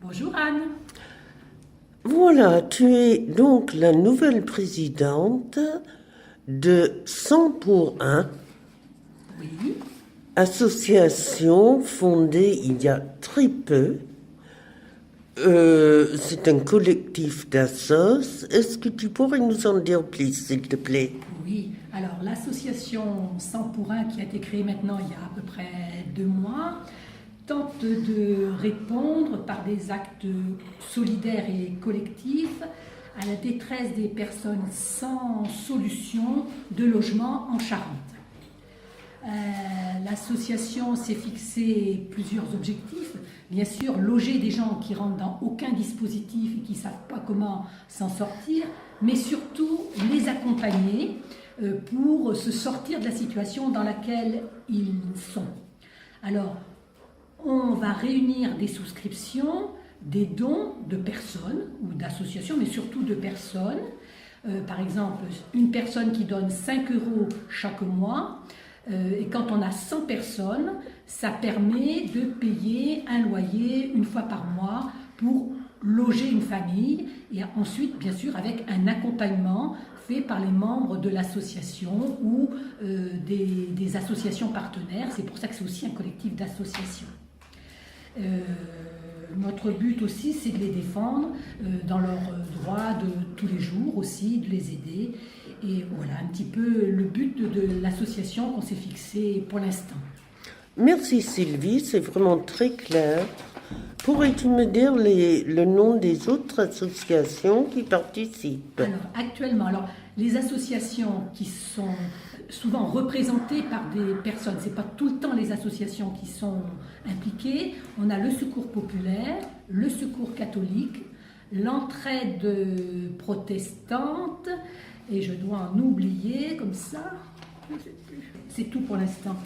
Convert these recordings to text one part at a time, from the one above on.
Bonjour Anne. Voilà, tu es donc la nouvelle présidente de 100 pour 1, Oui, association fondée il y a très peu. C'est un collectif d'assos. Est-ce que tu pourrais nous en dire plus, s'il te plaît? oui. Alors l'association 100 pour 1 qui a été créée maintenant il y a à peu près 2 mois tente de répondre par des actes solidaires et collectifs à la détresse des personnes sans solution de logement en Charente. L'association s'est fixé plusieurs objectifs. Bien sûr, loger des gens qui rentrent dans aucun dispositif et qui ne savent pas comment s'en sortir, mais surtout les accompagner pour se sortir de la situation dans laquelle ils sont. Alors, on va réunir des souscriptions, des dons de personnes ou d'associations, mais surtout de personnes. Par exemple, une personne qui donne 5 euros chaque mois. Et quand on a 100 personnes, ça permet de payer un loyer une fois par mois pour loger une famille et ensuite, bien sûr, avec un accompagnement fait par les membres de l'association ou des associations partenaires. C'est pour ça que c'est aussi un collectif d'associations. Notre but aussi, c'est de les défendre dans leurs droits de tous les jours aussi, de les aider. Et voilà un petit peu le but de l'association qu'on s'est fixé pour l'instant. Merci Sylvie, c'est vraiment très clair. Pourrais-tu me dire le nom des autres associations qui participent? Alors actuellement, les associations qui sont souvent représentées par des personnes, c'est pas tout le temps les associations qui sont impliquées. On a le Secours populaire, le Secours catholique, l'Entraide protestante, et je dois en oublier comme ça. C'est tout pour l'instant.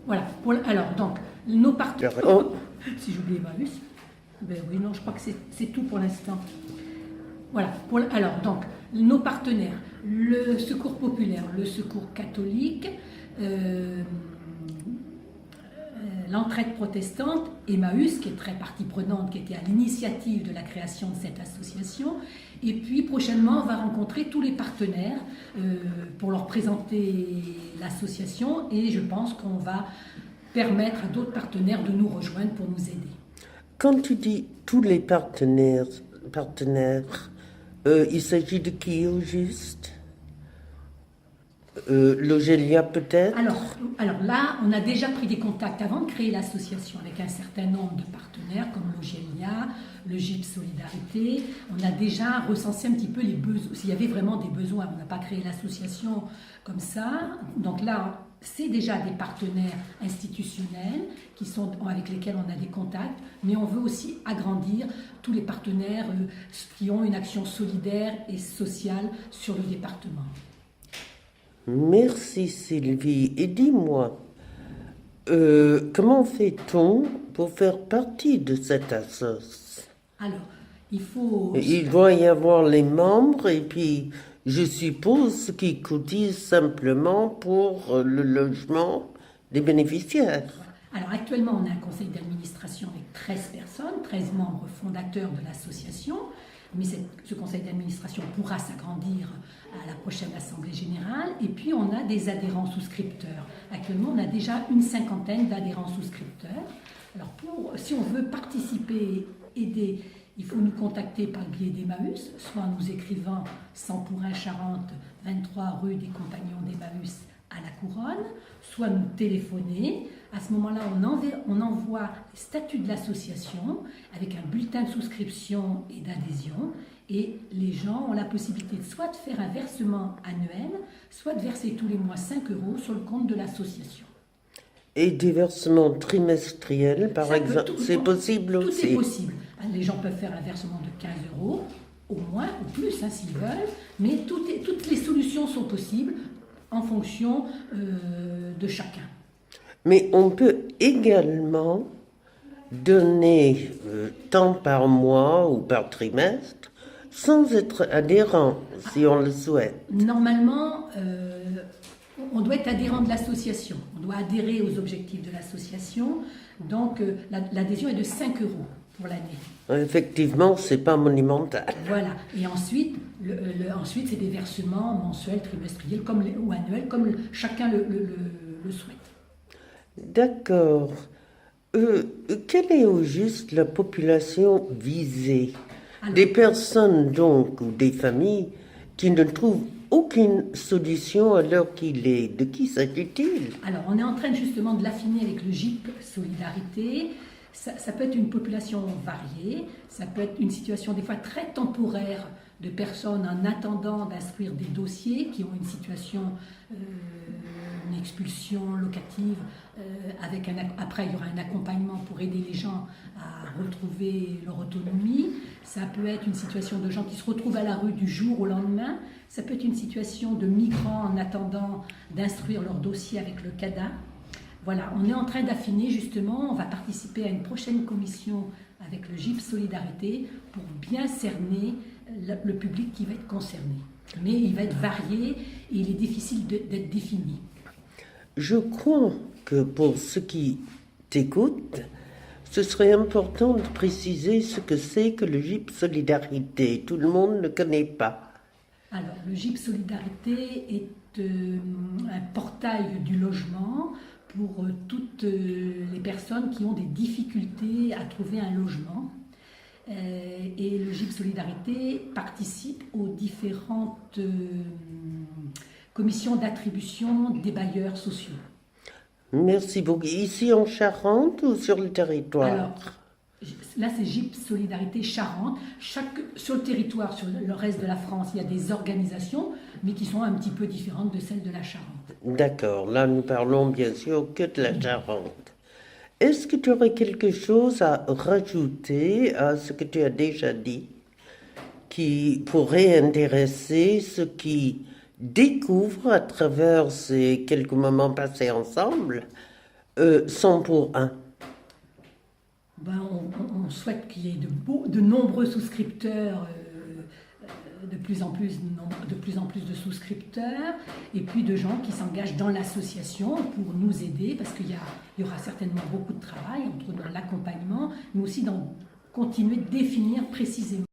Voilà. Alors donc nos partenaires. Oh. Si j'oublie Emmaüs, ben oui, non, je crois que c'est tout pour l'instant. Voilà. Alors donc nos partenaires, le Secours populaire, le Secours catholique, l'Entraide protestante, Emmaüs, qui est très partie prenante, qui était à l'initiative de la création de cette association. Et puis prochainement, on va rencontrer tous les partenaires pour leur présenter l'association. Et je pense qu'on va permettre à d'autres partenaires de nous rejoindre pour nous aider. Quand tu dis tous les partenaires, il s'agit de qui au juste? Logélia peut-être? Alors là, on a déjà pris des contacts avant de créer l'association avec un certain nombre de partenaires comme Logélia, le GIP Solidarité. On a déjà recensé un petit peu les besoins, s'il y avait vraiment des besoins. On n'a pas créé l'association comme ça. Donc là, c'est déjà des partenaires institutionnels avec lesquels on a des contacts, mais on veut aussi agrandir tous les partenaires qui ont une action solidaire et sociale sur le département. Merci Sylvie. Et dis-moi, comment fait-on pour faire partie de cette assoce? Alors, Il doit y avoir les membres et puis je suppose ceux qui cotisent simplement pour le logement des bénéficiaires. Alors actuellement, on a un conseil d'administration avec 13 personnes, 13 membres fondateurs de l'association. Mais ce conseil d'administration pourra s'agrandir à la prochaine Assemblée générale. Et puis, on a des adhérents souscripteurs. Actuellement, on a déjà une 50aine d'adhérents souscripteurs. Alors, si on veut participer, aider, il faut nous contacter par le biais d'Emmaüs, soit en nous écrivant 100 pour 1 Charente, 23 rue des Compagnons d'Emmaüs à la Couronne, soit nous téléphoner. À ce moment-là, on envoie les statuts de l'association avec un bulletin de souscription et d'adhésion. Et les gens ont la possibilité soit de faire un versement annuel, soit de verser tous les mois 5 euros sur le compte de l'association. Et des versements trimestriels, par exemple, c'est possible aussi? Tout est possible. Les gens peuvent faire un versement de 15 euros, au moins, ou plus, s'ils veulent. Mais toutes les solutions sont possibles en fonction de chacun. Mais on peut également donner tant par mois ou par trimestre sans être adhérent, si on le souhaite. Normalement, on doit être adhérent de l'association. On doit adhérer aux objectifs de l'association. Donc, l'adhésion est de 5 euros pour l'année. Effectivement, c'est pas monumental. Voilà. Et ensuite, ensuite c'est des versements mensuels, trimestriels ou annuels, comme chacun le souhaite. D'accord. Quelle est au juste la population visée? Alors, Des personnes donc ou des familles qui ne trouvent aucune solution à l'heure qu'il est. De qui s'agit-il? alors, on est en train justement de l'affiner avec le GIP Solidarité. Ça peut être une population variée, ça peut être une situation des fois très temporaire de personnes en attendant d'instruire des dossiers qui ont une situation, une expulsion locative, après il y aura un accompagnement pour aider les gens à retrouver leur autonomie. Ça peut être une situation de gens qui se retrouvent à la rue du jour au lendemain. Ça peut être une situation de migrants en attendant d'instruire leur dossier avec le CADA. Voilà, on est en train d'affiner justement, on va participer à une prochaine commission avec le GIP Solidarité pour bien cerner le public qui va être concerné. Mais il va être varié et il est difficile d'être défini. Je crois que pour ceux qui t'écoutent, ce serait important de préciser ce que c'est que le GIP Solidarité. Tout le monde ne connaît pas. Alors, le GIP Solidarité est un portail du logement pour toutes les personnes qui ont des difficultés à trouver un logement. Et le GIP Solidarité participe aux différentes commissions d'attribution des bailleurs sociaux. Merci beaucoup. Ici en Charente ou sur le territoire? Alors, là c'est GIP Solidarité Charente. Sur le territoire, sur le reste de la France, il y a des organisations, mais qui sont un petit peu différentes de celles de la Charente. D'accord, là nous parlons bien sûr que de la Charente. Est-ce que tu aurais quelque chose à rajouter à ce que tu as déjà dit, qui pourrait intéresser ceux qui découvrent à travers ces quelques moments passés ensemble 100 pour 1? On souhaite qu'il y ait de nombreux souscripteurs, de plus en plus de souscripteurs, et puis de gens qui s'engagent dans l'association pour nous aider, parce qu'il y aura certainement beaucoup de travail, entre dans l'accompagnement, mais aussi dans continuer de définir précisément